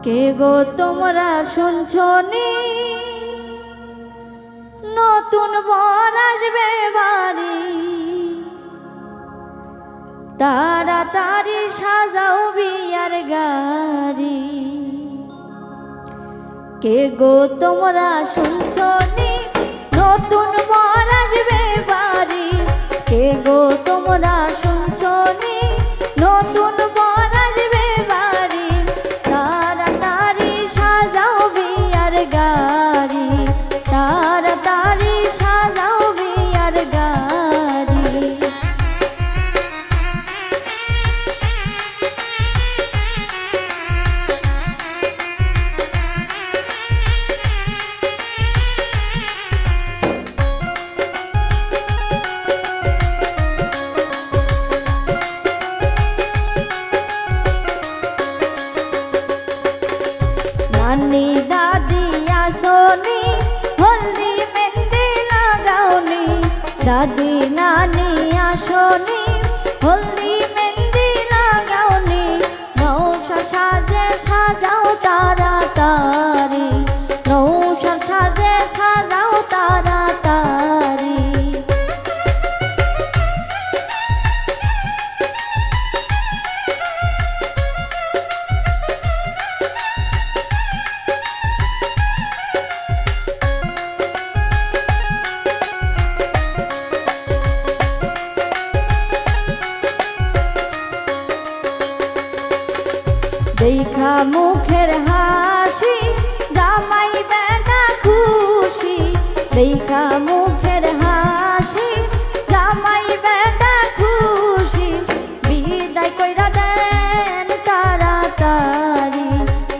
কে গো তোমরা শুনছনি নতুন বর আসবে বাড়ি, তাড়াতাড়ি সাজাও বিয়ার গাড়ি। কে গো তোমরা শুনছনি নতুন বর আসবে বাড়ি, কে গো তোমরা শুনছনি নতুন বর আসবে বাড়ি, তাড়াতাড়ি সাজাও বিয়ার গাড়ি, তাড়াতাড়ি সাজাও বিয়ার গাড়ি। नानी दादी आसोनी हल्दी मेहंदी लगाओनी, दादी नानी आसोनी हल्दी मेहंदी लगाओनी, नौशा साजे साजाओ ताड़ाताड़ी, नौशा साजे साजाओ ताड़ाताड़ी। দেখা মুখের হাসি জামাই বেটা খুশি, দেখা মুখের হাসি জামাই বেটা খুশি, বিদায় কইরা দেন তাড়াতাড়ি,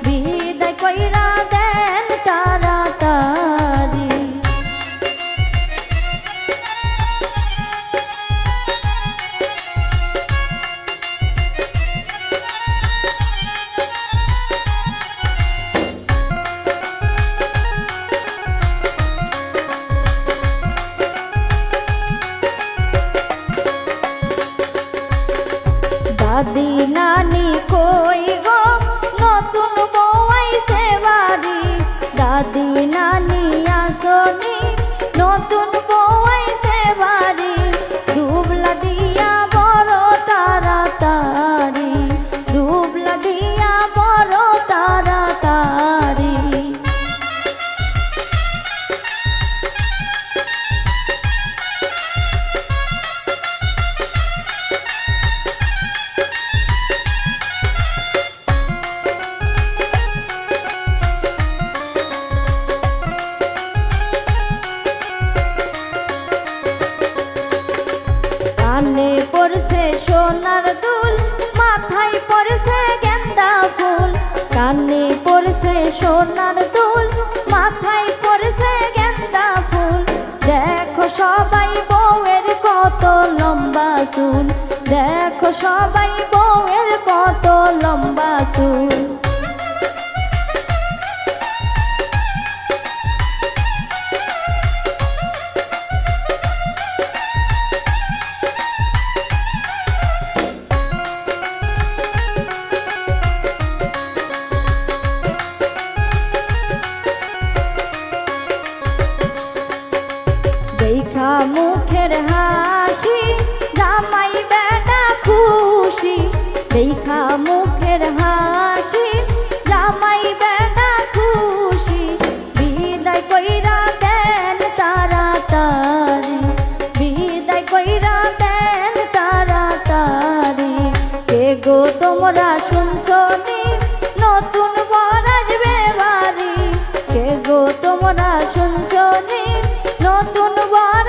বিদায় কইরা দেন তাড়াতাড়ি। दादी नानी कोई गो नतुन बौ आइसे बाड़ी, दादी नानी आसोनी नतुन बौ आइसे बाड़ी, दुबला दिया बड़ो ताड़ाताड़ी, दुबला दिया बड़ो ताड़ाताड़ी। কানে পড়ছে সোনার দুল, মাথায় পড়ছে গেন্দা ফুল, কানে পড়ছে সোনার দুল, মাথায় পড়ছে গেন্দা ফুল, দেখো সবাই বউয়ের কত লম্বা চুল, দেখো সবাই বউয়ের কত লম্বা চুল। দেখা মুখের হাসি জামাই বেটা খুশি, দেখা মুখের হাসি জামাই বেটা খুশি, বিদায় কইরা দেন তাড়াতাড়ি, বিদায় কইরা দেন তাড়াতাড়ি। কে গো তোমরা শুনছনি নতুন বর আসবে বাড়ি, কে গো তোমরা শুনছনি নতুন বর